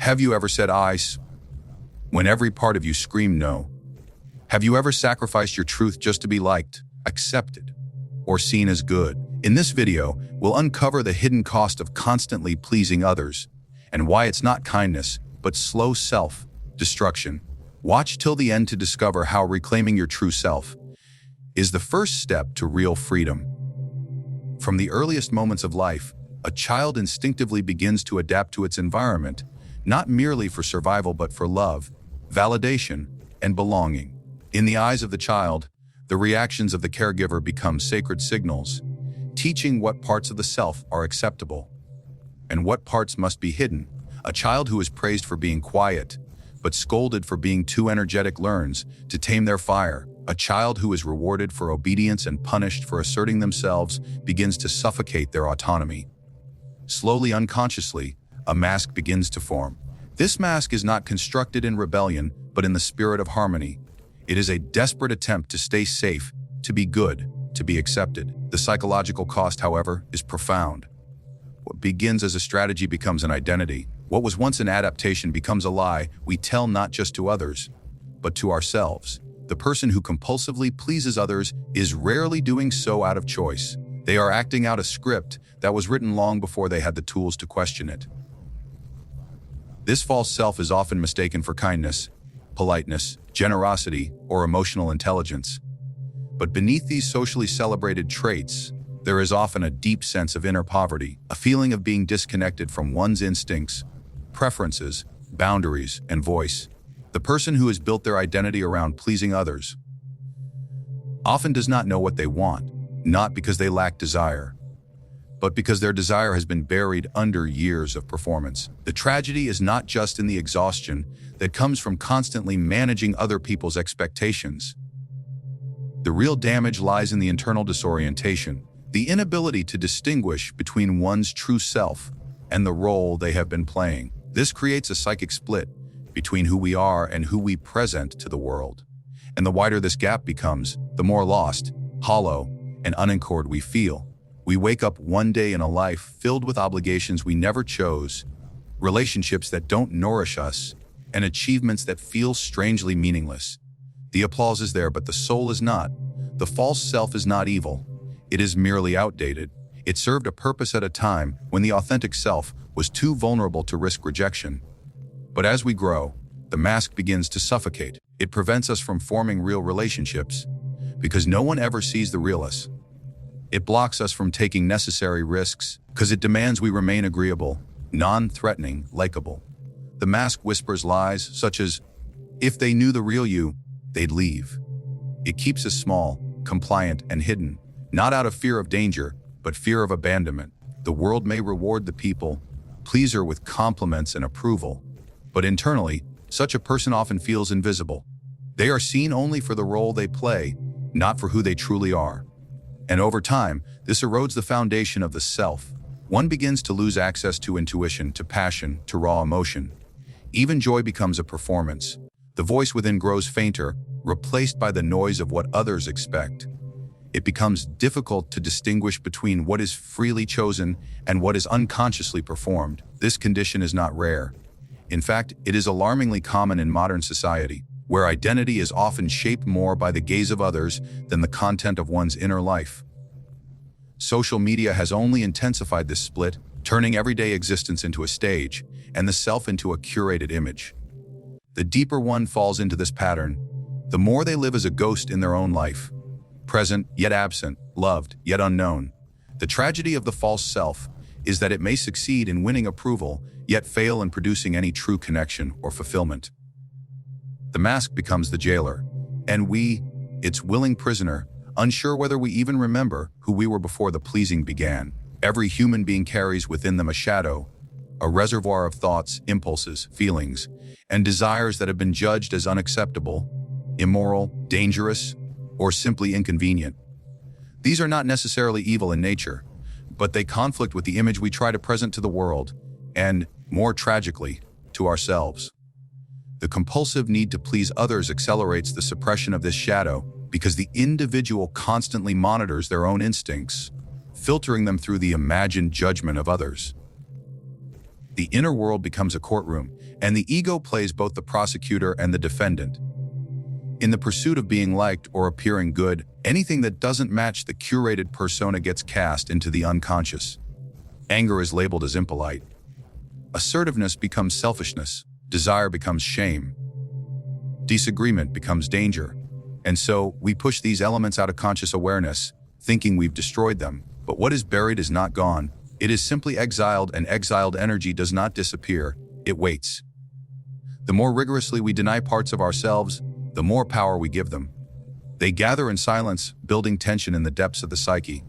Have you ever said when every part of you screamed no? Have you ever sacrificed your truth just to be liked, accepted, or seen as good? In this video, we'll uncover the hidden cost of constantly pleasing others and why it's not kindness, but slow self-destruction. Watch till the end to discover how reclaiming your true self is the first step to real freedom. From the earliest moments of life, a child instinctively begins to adapt to its environment, not merely for survival but for love, validation, and belonging. In the eyes of the child, the reactions of the caregiver become sacred signals, teaching what parts of the self are acceptable and what parts must be hidden. A child who is praised for being quiet, but scolded for being too energetic learns to tame their fire. A child who is rewarded for obedience and punished for asserting themselves begins to suffocate their autonomy. Slowly, unconsciously, a mask begins to form. This mask is not constructed in rebellion, but in the spirit of harmony. It is a desperate attempt to stay safe, to be good, to be accepted. The psychological cost, however, is profound. What begins as a strategy becomes an identity. What was once an adaptation becomes a lie we tell not just to others, but to ourselves. The person who compulsively pleases others is rarely doing so out of choice. They are acting out a script that was written long before they had the tools to question it. This false self is often mistaken for kindness, politeness, generosity, or emotional intelligence. But beneath these socially celebrated traits, there is often a deep sense of inner poverty, a feeling of being disconnected from one's instincts, preferences, boundaries, and voice. The person who has built their identity around pleasing others often does not know what they want, not because they lack desire, but because their desire has been buried under years of performance. The tragedy is not just in the exhaustion that comes from constantly managing other people's expectations. The real damage lies in the internal disorientation, the inability to distinguish between one's true self and the role they have been playing. This creates a psychic split between who we are and who we present to the world. And the wider this gap becomes, the more lost, hollow, and unanchored we feel. We wake up one day in a life filled with obligations we never chose, relationships that don't nourish us, and achievements that feel strangely meaningless. The applause is there, but the soul is not. The false self is not evil. It is merely outdated. It served a purpose at a time when the authentic self was too vulnerable to risk rejection. But as we grow, the mask begins to suffocate. It prevents us from forming real relationships because no one ever sees the real us. It blocks us from taking necessary risks because it demands we remain agreeable, non-threatening, likable. The mask whispers lies such as, if they knew the real you, they'd leave. It keeps us small, compliant, and hidden, not out of fear of danger, but fear of abandonment. The world may reward the people pleaser with compliments and approval, but internally, such a person often feels invisible. They are seen only for the role they play, not for who they truly are. And over time, this erodes the foundation of the self. One begins to lose access to intuition, to passion, to raw emotion. Even joy becomes a performance. The voice within grows fainter, replaced by the noise of what others expect. It becomes difficult to distinguish between what is freely chosen and what is unconsciously performed. This condition is not rare. In fact, it is alarmingly common in modern society, where identity is often shaped more by the gaze of others than the content of one's inner life. Social media has only intensified this split, turning everyday existence into a stage and the self into a curated image. The deeper one falls into this pattern, the more they live as a ghost in their own life, present yet absent, loved yet unknown. The tragedy of the false self is that it may succeed in winning approval, yet fail in producing any true connection or fulfillment. The mask becomes the jailer, and we, its willing prisoner, unsure whether we even remember who we were before the pleasing began. Every human being carries within them a shadow, a reservoir of thoughts, impulses, feelings, and desires that have been judged as unacceptable, immoral, dangerous, or simply inconvenient. These are not necessarily evil in nature, but they conflict with the image we try to present to the world, and, more tragically, to ourselves. The compulsive need to please others accelerates the suppression of this shadow because the individual constantly monitors their own instincts, filtering them through the imagined judgment of others. The inner world becomes a courtroom, and the ego plays both the prosecutor and the defendant. In the pursuit of being liked or appearing good, anything that doesn't match the curated persona gets cast into the unconscious. Anger is labeled as impolite. Assertiveness becomes selfishness. Desire becomes shame. Disagreement becomes danger. And so, we push these elements out of conscious awareness, thinking we've destroyed them. But what is buried is not gone. It is simply exiled, and exiled energy does not disappear. It waits. The more rigorously we deny parts of ourselves, the more power we give them. They gather in silence, building tension in the depths of the psyche.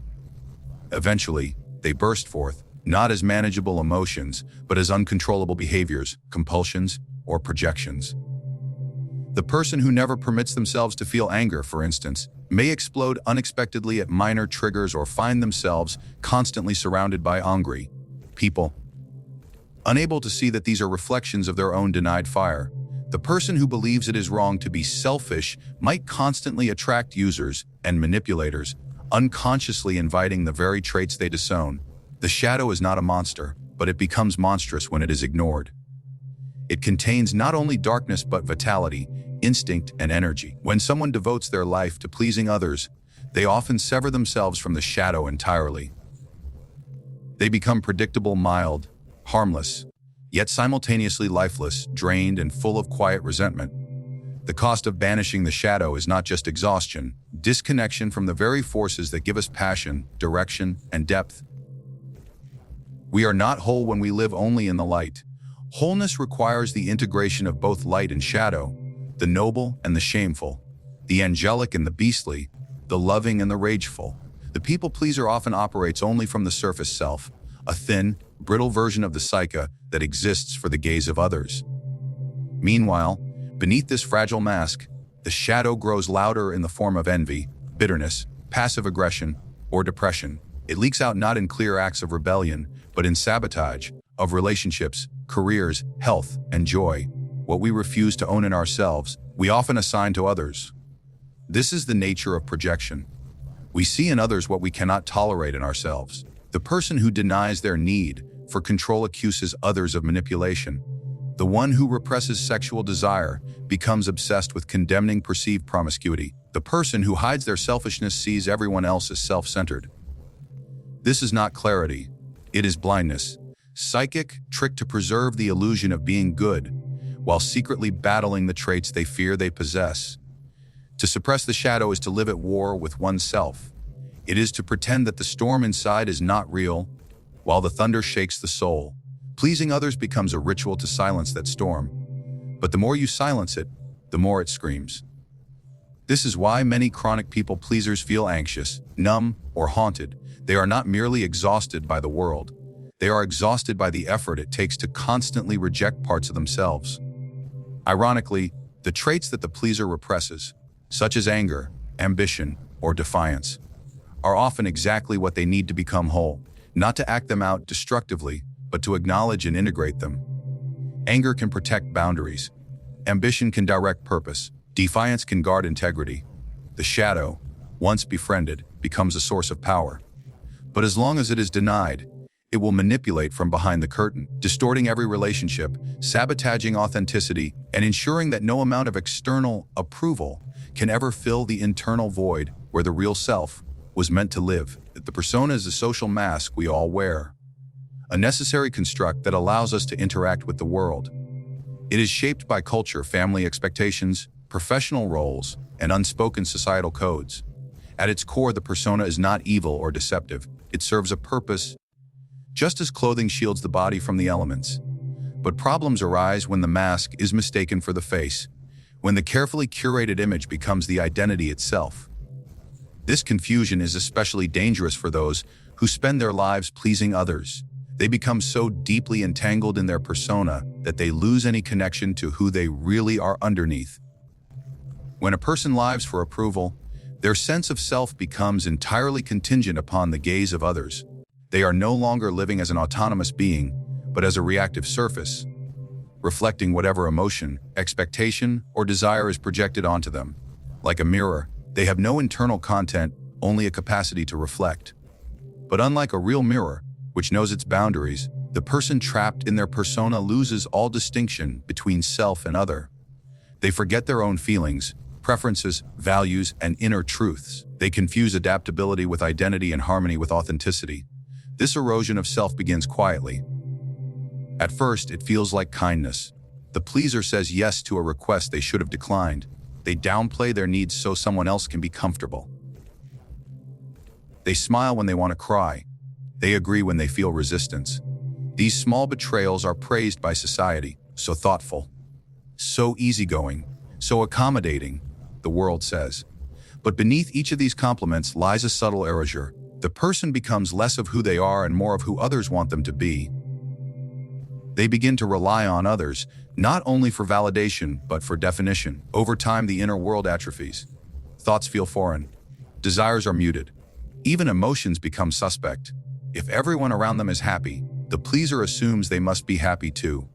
Eventually, they burst forth, not as manageable emotions, but as uncontrollable behaviors, compulsions, or projections. The person who never permits themselves to feel anger, for instance, may explode unexpectedly at minor triggers or find themselves constantly surrounded by angry people, unable to see that these are reflections of their own denied fire. The person who believes it is wrong to be selfish might constantly attract users and manipulators, unconsciously inviting the very traits they disown. The shadow is not a monster, but it becomes monstrous when it is ignored. It contains not only darkness but vitality, instinct, and energy. When someone devotes their life to pleasing others, they often sever themselves from the shadow entirely. They become predictable, mild, harmless, yet simultaneously lifeless, drained, and full of quiet resentment. The cost of banishing the shadow is not just exhaustion, disconnection from the very forces that give us passion, direction, and depth. We are not whole when we live only in the light. Wholeness requires the integration of both light and shadow, the noble and the shameful, the angelic and the beastly, the loving and the rageful. The people pleaser often operates only from the surface self, a thin, brittle version of the psyche that exists for the gaze of others. Meanwhile, beneath this fragile mask, the shadow grows louder in the form of envy, bitterness, passive aggression, or depression. It leaks out not in clear acts of rebellion, but in sabotage of relationships, careers, health, and joy. What we refuse to own in ourselves, we often assign to others. This is the nature of projection. We see in others what we cannot tolerate in ourselves. The person who denies their need for control accuses others of manipulation. The one who represses sexual desire becomes obsessed with condemning perceived promiscuity. The person who hides their selfishness sees everyone else as self-centered. This is not clarity, it is blindness. Psychic, tricked to preserve the illusion of being good, while secretly battling the traits they fear they possess. To suppress the shadow is to live at war with oneself. It is to pretend that the storm inside is not real, while the thunder shakes the soul. Pleasing others becomes a ritual to silence that storm. But the more you silence it, the more it screams. This is why many chronic people pleasers feel anxious, numb, or haunted. They are not merely exhausted by the world. They are exhausted by the effort it takes to constantly reject parts of themselves. Ironically, the traits that the pleaser represses, such as anger, ambition, or defiance, are often exactly what they need to become whole, not to act them out destructively, but to acknowledge and integrate them. Anger can protect boundaries. Ambition can direct purpose. Defiance can guard integrity. The shadow, once befriended, becomes a source of power. But as long as it is denied, it will manipulate from behind the curtain, distorting every relationship, sabotaging authenticity, and ensuring that no amount of external approval can ever fill the internal void where the real self was meant to live. The persona is a social mask we all wear, a necessary construct that allows us to interact with the world. It is shaped by culture, family expectations, professional roles, and unspoken societal codes. At its core, the persona is not evil or deceptive. It serves a purpose, just as clothing shields the body from the elements. But problems arise when the mask is mistaken for the face, when the carefully curated image becomes the identity itself. This confusion is especially dangerous for those who spend their lives pleasing others. They become so deeply entangled in their persona that they lose any connection to who they really are underneath. When a person lives for approval, their sense of self becomes entirely contingent upon the gaze of others. They are no longer living as an autonomous being, but as a reactive surface, reflecting whatever emotion, expectation, or desire is projected onto them. Like a mirror, they have no internal content, only a capacity to reflect. But unlike a real mirror, which knows its boundaries, The person trapped in their persona loses all distinction between self and other. They forget their own feelings, preferences, values, and inner truths. They confuse adaptability with identity and harmony with authenticity. This erosion of self begins quietly. At first, it feels like kindness. The pleaser says yes to a request they should have declined. They downplay their needs so someone else can be comfortable. They smile when they want to cry. They agree when they feel resistance. These small betrayals are praised by society, so thoughtful, so easygoing, so accommodating, the world says. But beneath each of these compliments lies a subtle erasure. The person becomes less of who they are and more of who others want them to be. They begin to rely on others, not only for validation, but for definition. Over time, the inner world atrophies. Thoughts feel foreign. Desires are muted. Even emotions become suspect. If everyone around them is happy, the pleaser assumes they must be happy too.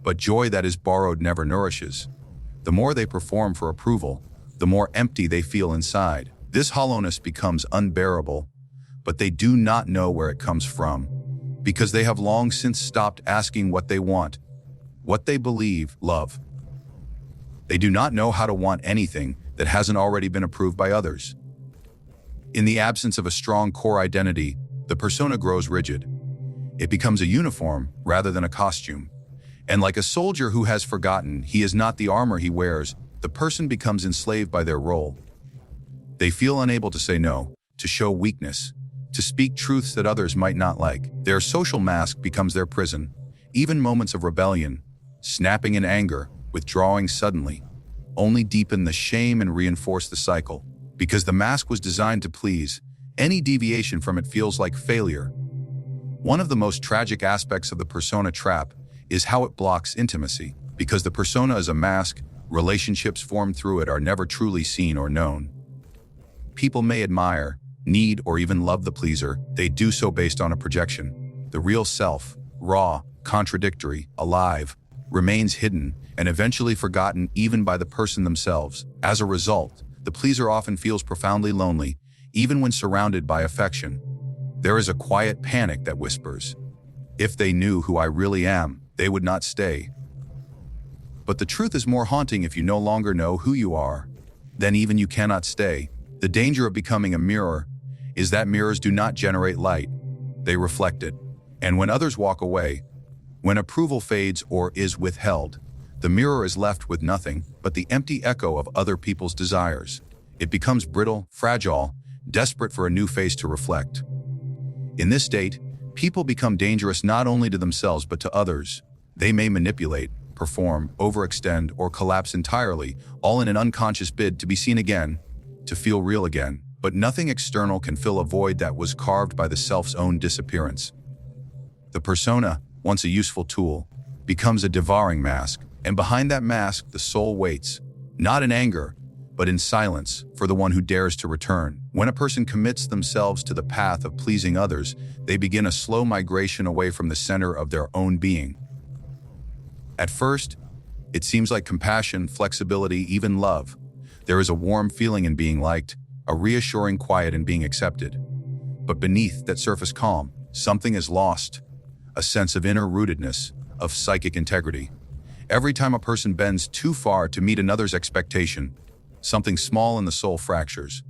But joy that is borrowed never nourishes. The more they perform for approval, the more empty they feel inside. This hollowness becomes unbearable, but they do not know where it comes from, because they have long since stopped asking what they want, what they believe, love. They do not know how to want anything that hasn't already been approved by others. In the absence of a strong core identity, the persona grows rigid. It becomes a uniform rather than a costume. And like a soldier who has forgotten he is not the armor he wears, the person becomes enslaved by their role. They feel unable to say no, to show weakness, to speak truths that others might not like. Their social mask becomes their prison. Even moments of rebellion, snapping in anger, withdrawing suddenly, only deepen the shame and reinforce the cycle. Because the mask was designed to please, any deviation from it feels like failure. One of the most tragic aspects of the persona trap is how it blocks intimacy. Because the persona is a mask, relationships formed through it are never truly seen or known. People may admire, need, or even love the pleaser. They do so based on a projection. The real self, raw, contradictory, alive, remains hidden and eventually forgotten even by the person themselves. As a result, the pleaser often feels profoundly lonely, even when surrounded by affection. There is a quiet panic that whispers, "If they knew who I really am, they would not stay." But the truth is more haunting. If you no longer know who you are, then even you cannot stay. The danger of becoming a mirror is that mirrors do not generate light, they reflect it. And when others walk away, when approval fades or is withheld, the mirror is left with nothing but the empty echo of other people's desires. It becomes brittle, fragile, desperate for a new face to reflect. In this state, people become dangerous not only to themselves but to others. They may manipulate, perform, overextend, or collapse entirely, all in an unconscious bid to be seen again, to feel real again. But nothing external can fill a void that was carved by the self's own disappearance. The persona, once a useful tool, becomes a devouring mask, and behind that mask the soul waits, not in anger, but in silence, for the one who dares to return. When a person commits themselves to the path of pleasing others, they begin a slow migration away from the center of their own being. At first, it seems like compassion, flexibility, even love. There is a warm feeling in being liked, a reassuring quiet in being accepted. But beneath that surface calm, something is lost, a sense of inner rootedness, of psychic integrity. Every time a person bends too far to meet another's expectation, something small in the soul fractures.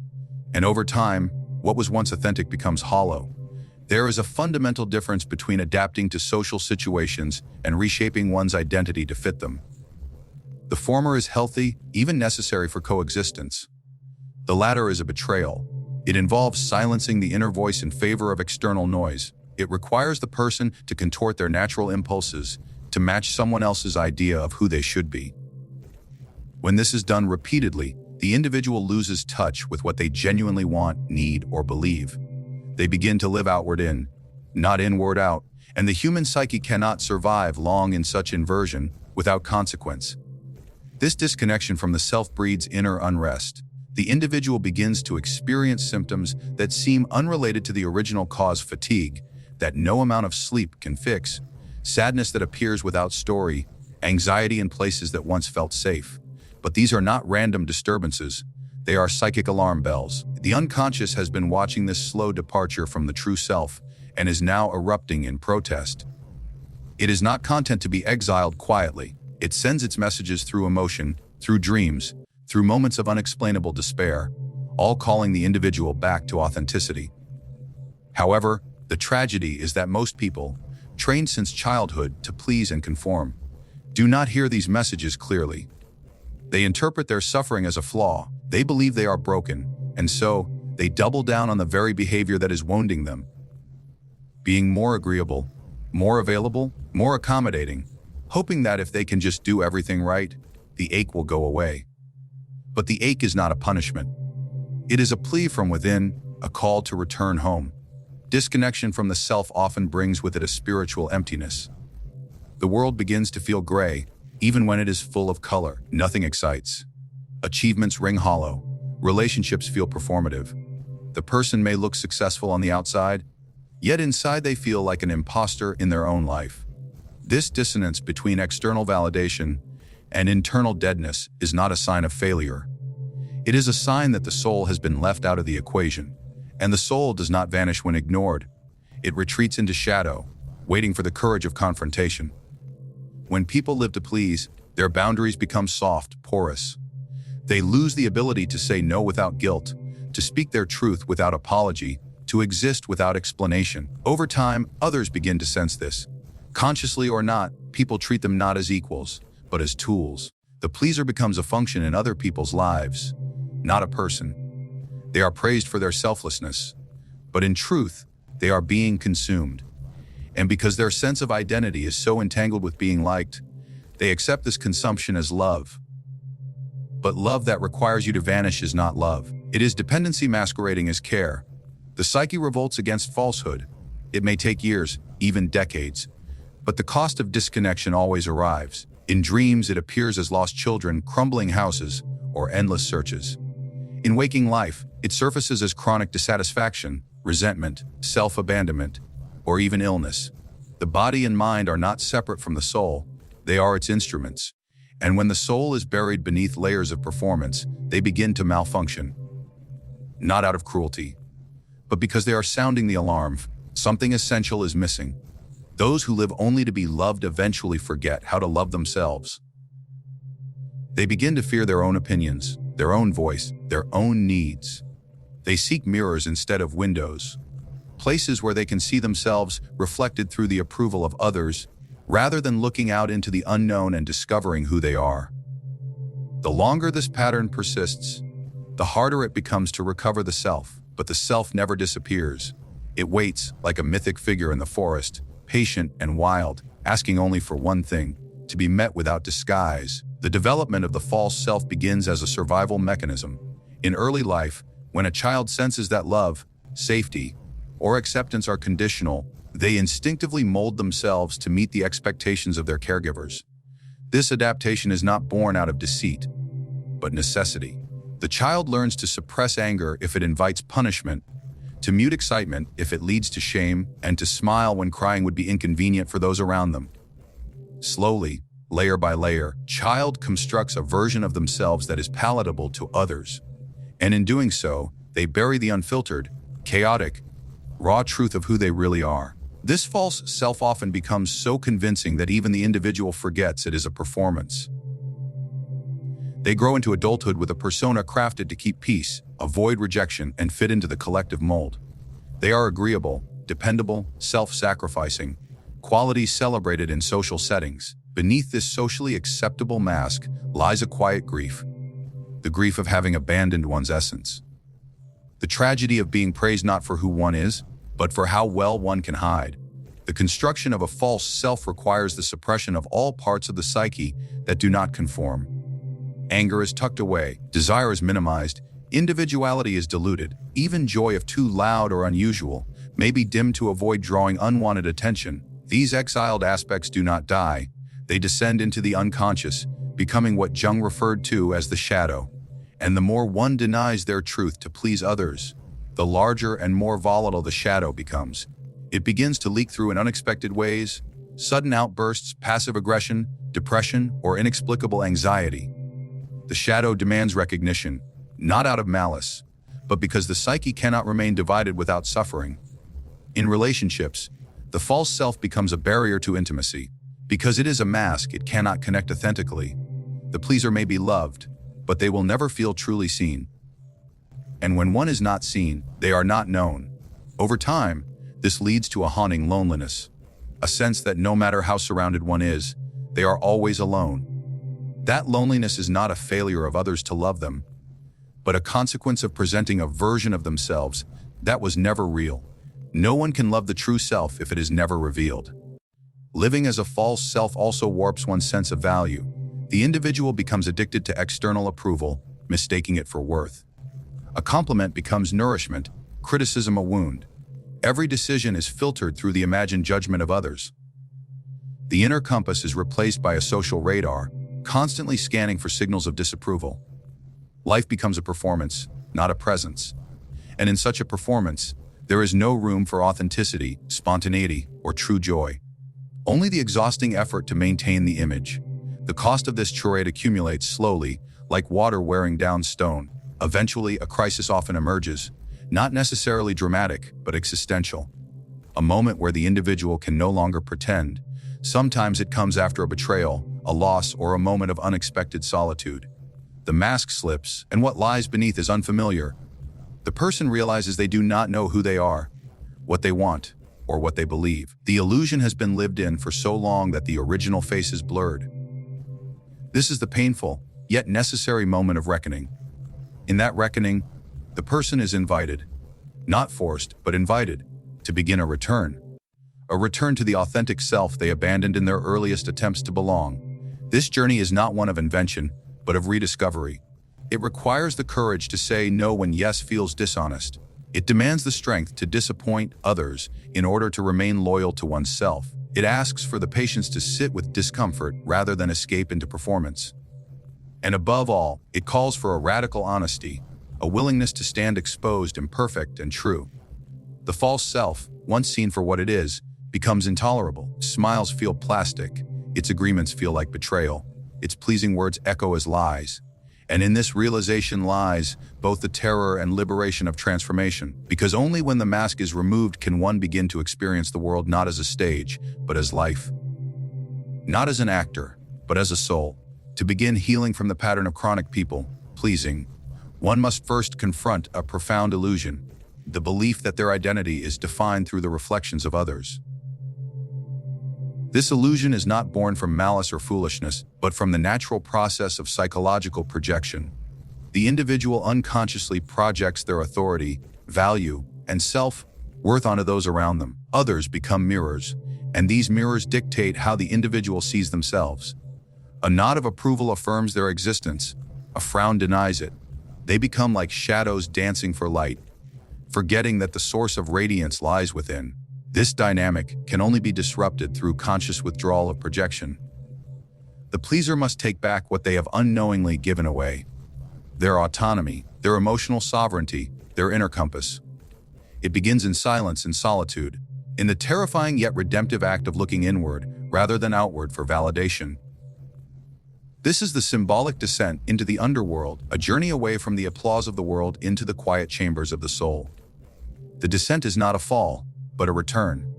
And over time, what was once authentic becomes hollow. There is a fundamental difference between adapting to social situations and reshaping one's identity to fit them. The former is healthy, even necessary for coexistence. The latter is a betrayal. It involves silencing the inner voice in favor of external noise. It requires the person to contort their natural impulses to match someone else's idea of who they should be. When this is done repeatedly, the individual loses touch with what they genuinely want, need, or believe. They begin to live outward in, not inward out, and the human psyche cannot survive long in such inversion without consequence. This disconnection from the self breeds inner unrest. The individual begins to experience symptoms that seem unrelated to the original cause: fatigue, that no amount of sleep can fix, sadness that appears without story, anxiety in places that once felt safe. But these are not random disturbances. They are psychic alarm bells. The unconscious has been watching this slow departure from the true self and is now erupting in protest. It is not content to be exiled quietly. It sends its messages through emotion, through dreams, through moments of unexplainable despair, all calling the individual back to authenticity. However, the tragedy is that most people, trained since childhood to please and conform, do not hear these messages clearly. They interpret their suffering as a flaw. They believe they are broken, and so they double down on the very behavior that is wounding them. Being more agreeable, more available, more accommodating, hoping that if they can just do everything right, the ache will go away. But the ache is not a punishment. It is a plea from within, a call to return home. Disconnection from the self often brings with it a spiritual emptiness. The world begins to feel gray, even when it is full of color. Nothing excites. Achievements ring hollow. Relationships feel performative. The person may look successful on the outside, yet inside they feel like an imposter in their own life. This dissonance between external validation and internal deadness is not a sign of failure. It is a sign that the soul has been left out of the equation, and the soul does not vanish when ignored. It retreats into shadow, waiting for the courage of confrontation. When people live to please, their boundaries become soft, porous. They lose the ability to say no without guilt, to speak their truth without apology, to exist without explanation. Over time, others begin to sense this. Consciously or not, people treat them not as equals, but as tools. The pleaser becomes a function in other people's lives, not a person. They are praised for their selflessness, but in truth, they are being consumed. And because their sense of identity is so entangled with being liked, they accept this consumption as love. But love that requires you to vanish is not love. It is dependency masquerading as care. The psyche revolts against falsehood. It may take years, even decades, but the cost of disconnection always arrives. In dreams, it appears as lost children, crumbling houses, or endless searches. In waking life, it surfaces as chronic dissatisfaction, resentment, self-abandonment, or even illness. The body and mind are not separate from the soul. They are its instruments. And when the soul is buried beneath layers of performance, they begin to malfunction. Not out of cruelty, but because they are sounding the alarm. Something essential is missing. Those who live only to be loved eventually forget how to love themselves. They begin to fear their own opinions, their own voice, their own needs. They seek mirrors instead of windows, places where they can see themselves reflected through the approval of others, rather than looking out into the unknown and discovering who they are. The longer this pattern persists, the harder it becomes to recover the self. But the self never disappears. It waits like a mythic figure in the forest, patient and wild, asking only for one thing: to be met without disguise. The development of the false self begins as a survival mechanism. In early life, when a child senses that love, safety, or acceptance are conditional, they instinctively mold themselves to meet the expectations of their caregivers. This adaptation is not born out of deceit, but necessity. The child learns to suppress anger if it invites punishment, to mute excitement if it leads to shame, and to smile when crying would be inconvenient for those around them. Slowly, layer by layer, child constructs a version of themselves that is palatable to others. And in doing so, they bury the unfiltered, chaotic, raw truth of who they really are. This false self often becomes so convincing that even the individual forgets it is a performance. They grow into adulthood with a persona crafted to keep peace, avoid rejection, and fit into the collective mold. They are agreeable, dependable, self-sacrificing, qualities celebrated in social settings. Beneath this socially acceptable mask lies a quiet grief, the grief of having abandoned one's essence. The tragedy of being praised not for who one is, but for how well one can hide. The construction of a false self requires the suppression of all parts of the psyche that do not conform. Anger is tucked away, desire is minimized, individuality is diluted. Even joy, if too loud or unusual, may be dimmed to avoid drawing unwanted attention. These exiled aspects do not die. They descend into the unconscious, becoming what Jung referred to as the shadow. And the more one denies their truth to please others, the larger and more volatile the shadow becomes. It begins to leak through in unexpected ways: sudden outbursts, passive aggression, depression, or inexplicable anxiety. The shadow demands recognition, not out of malice, but because the psyche cannot remain divided without suffering. In relationships, the false self becomes a barrier to intimacy. Because it is a mask, it cannot connect authentically. The pleaser may be loved, but they will never feel truly seen. And when one is not seen, they are not known. Over time, this leads to a haunting loneliness, a sense that no matter how surrounded one is, they are always alone. That loneliness is not a failure of others to love them, but a consequence of presenting a version of themselves that was never real. No one can love the true self if it is never revealed. Living as a false self also warps one's sense of value. The individual becomes addicted to external approval, mistaking it for worth. A compliment becomes nourishment, criticism a wound. Every decision is filtered through the imagined judgment of others. The inner compass is replaced by a social radar, constantly scanning for signals of disapproval. Life becomes a performance, not a presence. And in such a performance, there is no room for authenticity, spontaneity, or true joy. Only the exhausting effort to maintain the image. The cost of this charade accumulates slowly, like water wearing down stone. Eventually, a crisis often emerges, not necessarily dramatic, but existential. A moment where the individual can no longer pretend. Sometimes it comes after a betrayal, a loss, or a moment of unexpected solitude. The mask slips, and what lies beneath is unfamiliar. The person realizes they do not know who they are, what they want, or what they believe. The illusion has been lived in for so long that the original face is blurred. This is the painful, yet necessary moment of reckoning. In that reckoning, the person is invited, not forced, but invited, to begin a return to the authentic self they abandoned in their earliest attempts to belong. This journey is not one of invention, but of rediscovery. It requires the courage to say no when yes feels dishonest. It demands the strength to disappoint others in order to remain loyal to oneself. It asks for the patience to sit with discomfort rather than escape into performance. And above all, it calls for a radical honesty, a willingness to stand exposed, imperfect, and true. The false self, once seen for what it is, becomes intolerable. Smiles feel plastic, its agreements feel like betrayal, its pleasing words echo as lies. And in this realization lies both the terror and liberation of transformation, because only when the mask is removed can one begin to experience the world not as a stage, but as life. Not as an actor, but as a soul. To begin healing from the pattern of chronic people pleasing, one must first confront a profound illusion, the belief that their identity is defined through the reflections of others. This illusion is not born from malice or foolishness, but from the natural process of psychological projection. The individual unconsciously projects their authority, value, and self-worth onto those around them. Others become mirrors, and these mirrors dictate how the individual sees themselves. A nod of approval affirms their existence, a frown denies it. They become like shadows dancing for light, forgetting that the source of radiance lies within. This dynamic can only be disrupted through conscious withdrawal of projection. The pleaser must take back what they have unknowingly given away: their autonomy, their emotional sovereignty, their inner compass. It begins in silence and solitude, in the terrifying yet redemptive act of looking inward rather than outward for validation. This is the symbolic descent into the underworld, a journey away from the applause of the world into the quiet chambers of the soul. The descent is not a fall, but a return.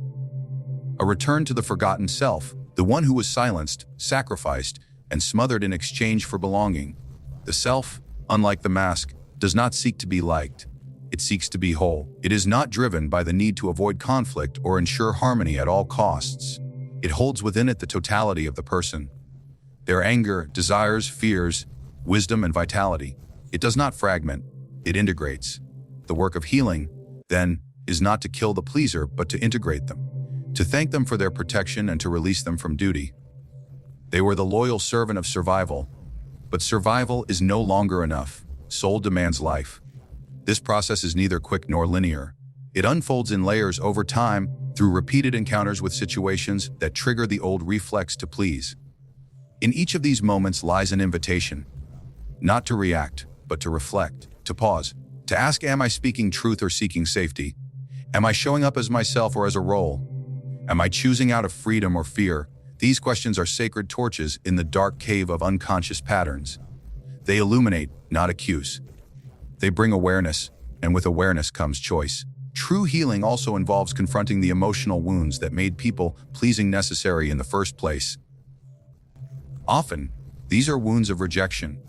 A return to the forgotten self, the one who was silenced, sacrificed, and smothered in exchange for belonging. The self, unlike the mask, does not seek to be liked. It seeks to be whole. It is not driven by the need to avoid conflict or ensure harmony at all costs. It holds within it the totality of the person: their anger, desires, fears, wisdom, and vitality. It does not fragment, it integrates. The work of healing, then, is not to kill the pleaser, but to integrate them, to thank them for their protection and to release them from duty. They were the loyal servant of survival, but survival is no longer enough. Soul demands life. This process is neither quick nor linear. It unfolds in layers over time through repeated encounters with situations that trigger the old reflex to please. In each of these moments lies an invitation, not to react, but to reflect, to pause, to ask, am I speaking truth or seeking safety? Am I showing up as myself or as a role? Am I choosing out of freedom or fear? These questions are sacred torches in the dark cave of unconscious patterns. They illuminate, not accuse. They bring awareness, and with awareness comes choice. True healing also involves confronting the emotional wounds that made people-pleasing necessary in the first place. Often, these are wounds of rejection,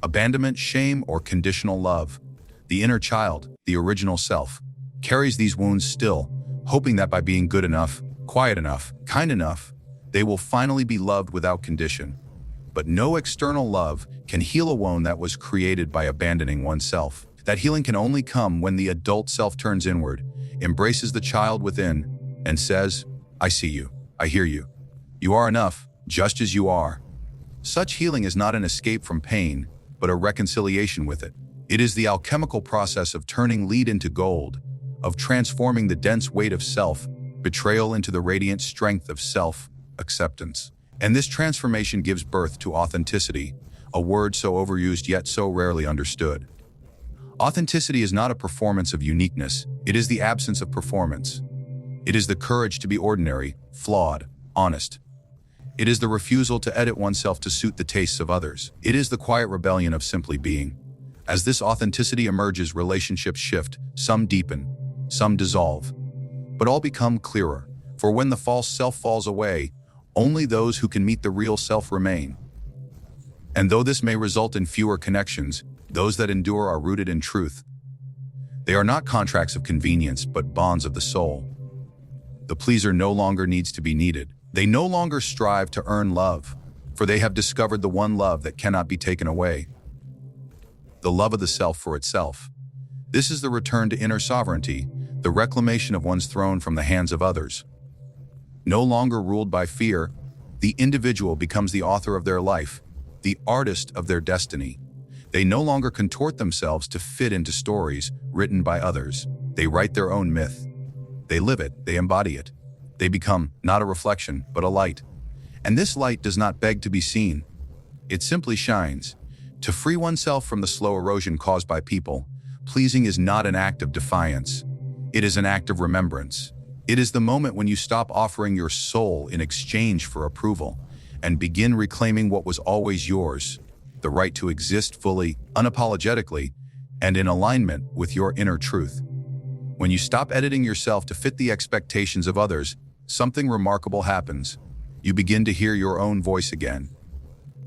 abandonment, shame, or conditional love. The inner child, the original self, carries these wounds still, hoping that by being good enough, quiet enough, kind enough, they will finally be loved without condition. But no external love can heal a wound that was created by abandoning oneself. That healing can only come when the adult self turns inward, embraces the child within, and says, "I see you, I hear you. You are enough, just as you are." Such healing is not an escape from pain, but a reconciliation with it. It is the alchemical process of turning lead into gold, of transforming the dense weight of self-betrayal into the radiant strength of self-acceptance. And this transformation gives birth to authenticity, a word so overused yet so rarely understood. Authenticity is not a performance of uniqueness, it is the absence of performance. It is the courage to be ordinary, flawed, honest. It is the refusal to edit oneself to suit the tastes of others. It is the quiet rebellion of simply being. As this authenticity emerges, relationships shift, some deepen, some dissolve, but all become clearer. For when the false self falls away, only those who can meet the real self remain. And though this may result in fewer connections, those that endure are rooted in truth. They are not contracts of convenience, but bonds of the soul. The pleaser no longer needs to be needed. They no longer strive to earn love, for they have discovered the one love that cannot be taken away. The love of the self for itself. This is the return to inner sovereignty, the reclamation of one's throne from the hands of others. No longer ruled by fear, the individual becomes the author of their life, the artist of their destiny. They no longer contort themselves to fit into stories written by others. They write their own myth. They live it, they embody it. They become not a reflection, but a light. And this light does not beg to be seen. It simply shines. To free oneself from the slow erosion caused by people, pleasing is not an act of defiance. It is an act of remembrance. It is the moment when you stop offering your soul in exchange for approval and begin reclaiming what was always yours, the right to exist fully, unapologetically, and in alignment with your inner truth. When you stop editing yourself to fit the expectations of others, something remarkable happens. You begin to hear your own voice again.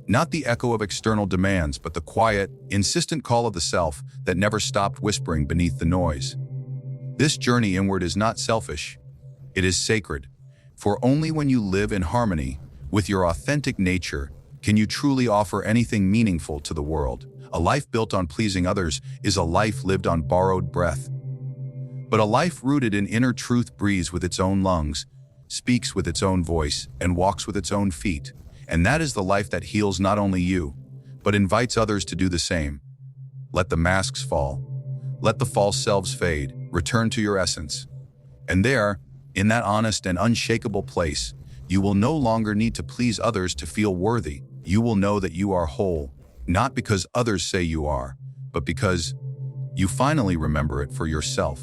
Not the echo of external demands, but the quiet, insistent call of the self that never stopped whispering beneath the noise. This journey inward is not selfish. It is sacred. For only when you live in harmony with your authentic nature can you truly offer anything meaningful to the world. A life built on pleasing others is a life lived on borrowed breath. But a life rooted in inner truth breathes with its own lungs, speaks with its own voice, and walks with its own feet. And that is the life that heals not only you, but invites others to do the same. Let the masks fall. Let the false selves fade. Return to your essence. And there, in that honest and unshakable place, you will no longer need to please others to feel worthy. You will know that you are whole, not because others say you are, but because you finally remember it for yourself.